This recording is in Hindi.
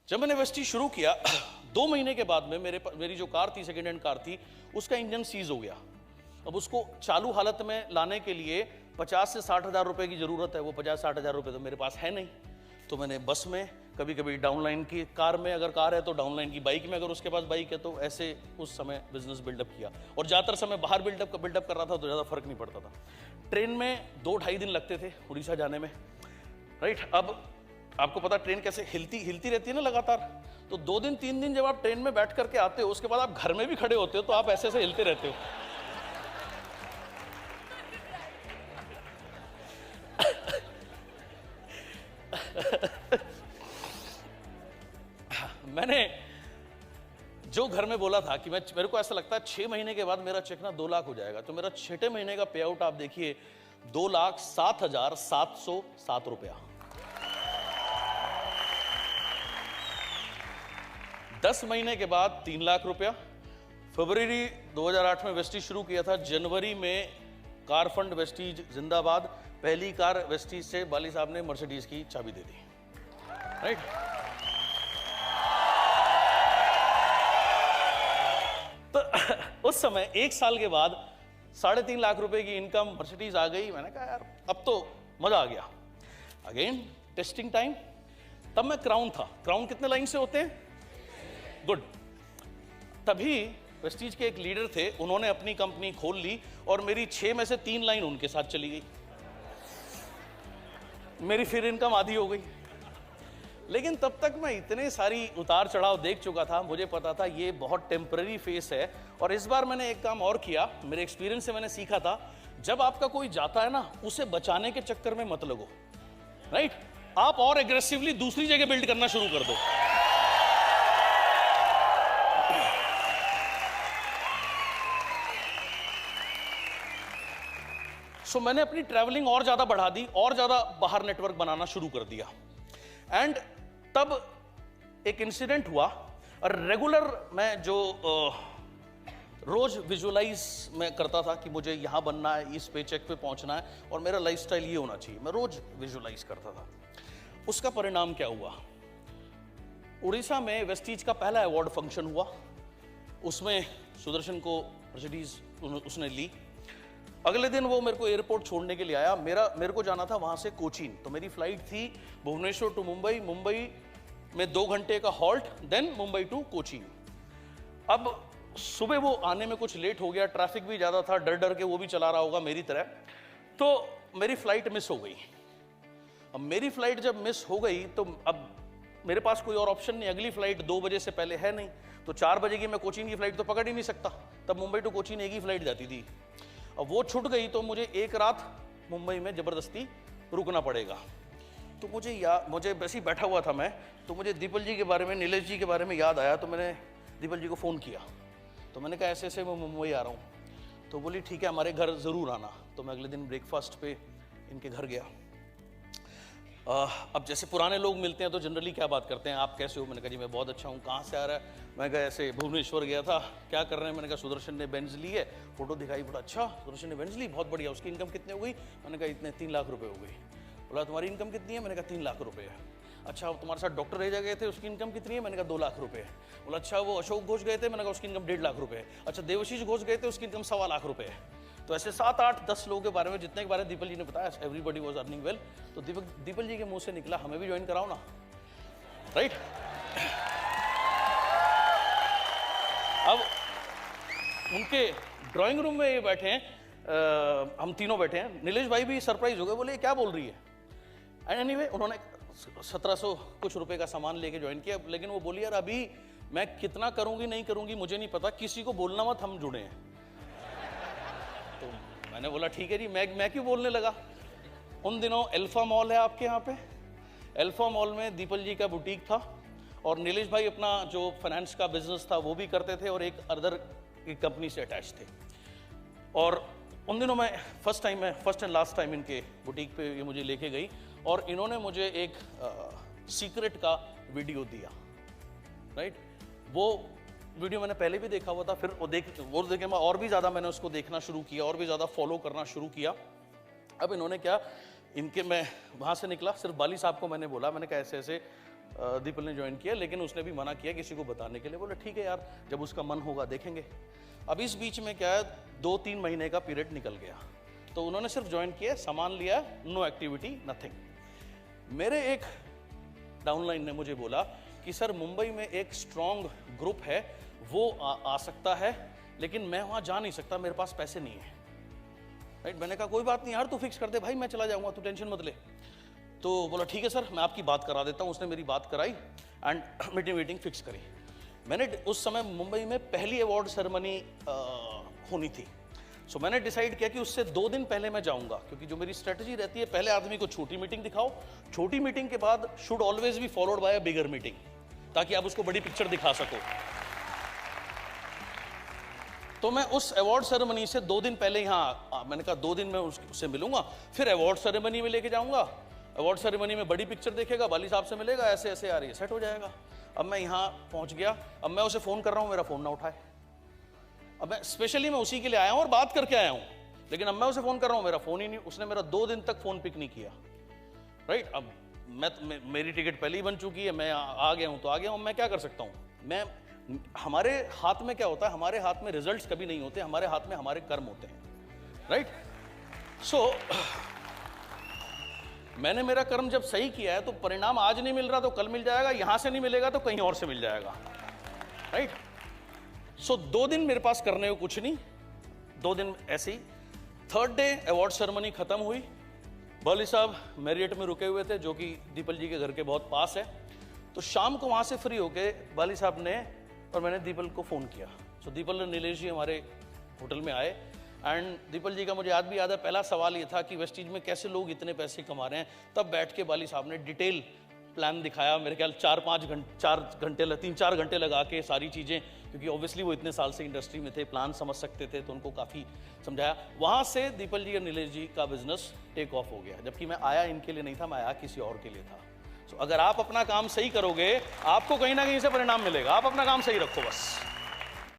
जब मैंने वेस्टीज शुरू किया 2 महीने के बाद में मेरी जो कार थी, सेकेंड हैंड कार थी, उसका इंजन सीज हो गया। अब उसको चालू हालत में लाने के लिए 50 से 60 हज़ार रुपए की ज़रूरत है। वो 50-60 हज़ार रुपए तो मेरे पास है नहीं। तो मैंने बस में, कभी कभी डाउनलाइन की कार में, अगर कार है तो डाउनलाइन की बाइक में, अगर उसके पास बाइक है तो ऐसे उस समय बिजनेस बिल्डअप किया। और ज़्यादातर समय बाहर बिल्डअप कर रहा था तो ज़्यादा फर्क नहीं पड़ता था। ट्रेन में 2-2.5 दिन लगते थे उड़ीसा जाने में, राइट। अब आपको पता ट्रेन कैसे हिलती रहती है ना लगातार, तो 2 दिन 3 दिन जब आप ट्रेन में बैठ करके आते हो, उसके बाद आप घर में भी खड़े होते हो तो आप ऐसे ऐसे हिलते रहते हो। मैंने जो घर में बोला था कि मेरे को ऐसा लगता है 6 महीने के बाद मेरा चेक ना 2 लाख हो जाएगा, तो मेरा 6ठे महीने का पे आउट आप देखिए 2,07,707 रुपया। 10 महीने के बाद 3 लाख रुपया। फरवरी 2008 में वेस्टीज शुरू किया था। जनवरी में कार फंड वेस्टीज जिंदाबाद, पहली कार वेस्टीज से बाली साहब ने मर्सिडीज की चाबी दे दी, राइट। तो उस समय 1 साल के बाद 3.5 लाख रुपए की इनकम, मर्सिडीज आ गई। मैंने कहा यार अब तो मजा आ गया। Again testing time. तब मैं क्राउन था। क्राउन कितने लाइन से होते हैं? गुड। तभी वेस्टीज के एक लीडर थे, उन्होंने अपनी कंपनी खोल ली और मेरी 6 में से 3 लाइन उनके साथ चली गई। मेरी फिर इनकम आधी हो गई। लेकिन तब तक मैं इतने सारी उतार चढ़ाव देख चुका था, मुझे पता था ये बहुत टेम्पररी फेस है। और इस बार मैंने एक काम और किया, मेरे एक्सपीरियंस से मैंने सीखा था, जब आपका कोई जाता है ना, उसे बचाने के चक्कर में मत लगो, राइट। आप और एग्रेसिवली दूसरी जगह बिल्ड करना शुरू कर दो। सो मैंने अपनी ट्रैवलिंग और ज्यादा बढ़ा दी, और ज्यादा बाहर नेटवर्क बनाना शुरू कर दिया। एंड तब एक इंसिडेंट हुआ। और रेगुलर मैं जो रोज विजुअलाइज मैं करता था कि मुझे यहां बनना है, इस पे चेक पे पहुंचना है और मेरा लाइफस्टाइल ये होना चाहिए, मैं रोज विजुअलाइज करता था। उसका परिणाम क्या हुआ? उड़ीसा में वेस्टीज का पहला अवार्ड फंक्शन हुआ। उसमें सुदर्शन को मर्सिडीज उसने ली। अगले दिन वो मेरे को एयरपोर्ट छोड़ने के लिए आया। मेरे को जाना था वहां से कोचीन, तो मेरी फ्लाइट थी भुवनेश्वर टू मुंबई, मुंबई में 2 घंटे का halt, then Mumbai to Cochin. अब सुबह वो आने में कुछ लेट हो गया, ट्रैफिक भी ज्यादा था, डर डर के वो भी चला रहा होगा मेरी तरह, तो मेरी फ्लाइट मिस हो गई। अब मेरी फ्लाइट जब मिस हो गई तो अब मेरे पास कोई और ऑप्शन नहीं, अगली फ्लाइट 2 बजे से पहले है नहीं, तो 4 बजे की मैं कोचीन की फ्लाइट तो पकड़ ही नहीं सकता। तब मुंबई टू कोचीन एक ही फ्लाइट जाती थी। अब वो छूट गई तो मुझे एक रात मुंबई में जबरदस्ती रुकना पड़ेगा। तो मुझे वैसे ही बैठा हुआ था मैं, तो मुझे दीपल जी के बारे में, नीलेश जी के बारे में याद आया। तो मैंने दीपल जी को फ़ोन किया, तो मैंने कहा ऐसे ऐसे मैं मुंबई आ रहा हूँ। तो बोली ठीक है, हमारे घर ज़रूर आना। तो मैं अगले दिन ब्रेकफास्ट पे इनके घर गया। अब जैसे पुराने लोग मिलते हैं तो जनरली क्या बात करते हैं, आप कैसे हो? मैंने कहा जी मैं बहुत अच्छा हूँ। कहाँ से आ रहा है? मैं कहा ऐसे भुवनेश्वर गया था। क्या कर रहे हैं? मैंने कहा सुदर्शन ने बेंज ली है। फोटो दिखाई, बोला अच्छा सुदर्शन ने बेंज ली, बहुत बढ़िया। उसकी इनकम कितनी हो गई? मैंने कहा इतने 3 लाख रुपए हो गई। बोला तुम्हारी इनकम कितनी है? मैंने कहा 3 लाख रुपए है। अच्छा तुम्हारे साथ डॉक्टर रेजा गए थे, उसकी इनकम कितनी है? मैंने कहा 2 लाख रुपए है। बोला अच्छा वो अशोक घोष गए थे? मैंने कहा उसकी इनकम 1.5 लाख रुपए है। अच्छा देवशीष घोष गए थे, उसकी इनकम 1.25 लाख रुपए है। तो ऐसे 7, 8, 10 लोगों के बारे में जितने के बारे में दीपल जी ने बताया, एवरीबॉडी वाज अर्निंग वेल। तो दीपल जी के मुंह से निकला हमें भी ज्वाइन कराओ ना, राइट। अब उनके ड्राइंग रूम में ये बैठे हैं, हम तीनों बैठे हैं। नीलेश भाई भी सरप्राइज हो गए, बोले क्या बोल रही है। एंड एनीवे उन्होंने 1700 कुछ रुपए का सामान लेके ज्वाइन किया। लेकिन वो बोली यार अभी मैं कितना करूंगी नहीं करूंगी मुझे नहीं पता, किसी को बोलना मत, हम जुड़े हैं। तो मैंने बोला ठीक है जी, मैं क्यों बोलने लगा। उन दिनों अल्फा मॉल है आपके यहाँ पे, अल्फा मॉल में दीपल जी का बुटीक था और नीलेश भाई अपना जो फाइनेंस का बिजनेस था वो भी करते थे और एक अदर कंपनी से अटैच थे। और उन दिनों मैं फर्स्ट एंड लास्ट टाइम इनके बुटीक पे ये मुझे लेके गई और इन्होंने मुझे एक सीक्रेट का वीडियो दिया, राइट। वो वीडियो मैंने पहले भी देखा हुआ था, फिर वो देखे मैं और भी ज़्यादा मैंने उसको देखना शुरू किया और भी ज़्यादा फॉलो करना शुरू किया। अब इन्होंने क्या, मैं वहाँ से निकला, सिर्फ बाली साहब को मैंने बोला, मैंने कहा ऐसे ऐसे दीपल ने ज्वाइन किया, लेकिन उसने भी मना किया किसी को बताने के लिए। बोला ठीक है यार, जब उसका मन होगा देखेंगे। अब इस बीच में क्या है, 2-3 महीने का पीरियड निकल गया, तो उन्होंने सिर्फ ज्वाइन किया, सामान लिया, नो एक्टिविटी, नथिंग। मेरे एक डाउनलाइन ने मुझे बोला कि सर मुंबई में एक स्ट्रॉन्ग ग्रुप है, वो आ सकता है, लेकिन मैं वहाँ जा नहीं सकता, मेरे पास पैसे नहीं है। राइट, मैंने कहा कोई बात नहीं यार, तू फिक्स कर दे भाई, मैं चला जाऊँगा, तू टेंशन मत ले। तो बोला ठीक है सर, मैं आपकी बात करा देता हूँ। उसने मेरी बात कराई एंड मीटिंग फिक्स करी। मैंने उस समय मुंबई में पहली अवार्ड सेरेमनी होनी थी, सो मैंने डिसाइड किया कि उससे 2 दिन पहले मैं जाऊंगा, क्योंकि जो मेरी स्ट्रेटजी रहती है, पहले आदमी को छोटी मीटिंग दिखाओ, छोटी मीटिंग के बाद should always be followed by a bigger meeting, ताकि आप उसको बड़ी पिक्चर दिखा सको। तो मैं उस अवार्ड सेरेमनी से 2 दिन पहले यहाँ, मैंने कहा 2 दिन में उससे मिलूंगा, फिर अवार्ड सेरेमनी में लेके जाऊंगा, अवार्ड सेरेमनी में बड़ी पिक्चर देखेगा, बाली साहब से मिलेगा, ऐसे ऐसे यार ये सेट हो जाएगा। अब मैं यहाँ पहुँच गया, अब मैं उसे फ़ोन कर रहा हूँ, मेरा फ़ोन ना उठाए। अब मैं स्पेशली मैं उसी के लिए आया हूँ और बात करके आया हूँ, लेकिन अब मैं उसे फ़ोन कर रहा हूँ, मेरा फ़ोन ही नहीं, उसने मेरा 2 दिन तक फ़ोन पिक नहीं किया। राइट, अब मेरी टिकट पहले ही बन चुकी है, मैं आ गया हूँ तो आ गया हूँ, मैं क्या कर सकता हूँ। हमारे हाथ में क्या होता है, हमारे हाथ में रिजल्ट्स कभी नहीं होते, हमारे हाथ में हमारे कर्म होते हैं। राइट, सो मैंने मेरा कर्म जब सही किया है, तो परिणाम आज नहीं मिल रहा तो कल मिल जाएगा, यहां से नहीं मिलेगा तो कहीं और से मिल जाएगा। राइट, सो 2 दिन मेरे पास करने को कुछ नहीं, 2 दिन ऐसे ही। 3rd डे अवार्ड सेरेमनी खत्म हुई, बाली साहब मैरियट में रुके हुए थे, जो कि दीपल जी के घर के बहुत पास है। तो शाम को वहां से फ्री होके बाली साहब ने और मैंने दीपल को फ़ोन किया। सो दीपल और नीलेश जी हमारे होटल में आए एंड दीपल जी का मुझे आज भी याद है, पहला सवाल ये था कि वेस्टीज में कैसे लोग इतने पैसे कमा रहे हैं। तब बैठ के बाली साहब ने डिटेल प्लान दिखाया, मेरे ख्याल 3-4 घंटे लगा के सारी चीज़ें, क्योंकि ऑब्वियसली वो इतने साल से इंडस्ट्री में थे, प्लान समझ सकते थे, तो उनको काफ़ी समझाया। वहाँ से दीपल जी और नीलेश जी का बिजनेस टेक ऑफ हो गया, जबकि मैं आया इनके लिए नहीं था, मैं आया किसी और के लिए था। सो अगर आप अपना काम सही करोगे, आपको कहीं ना कहीं से परिणाम मिलेगा। आप अपना काम सही रखो बस।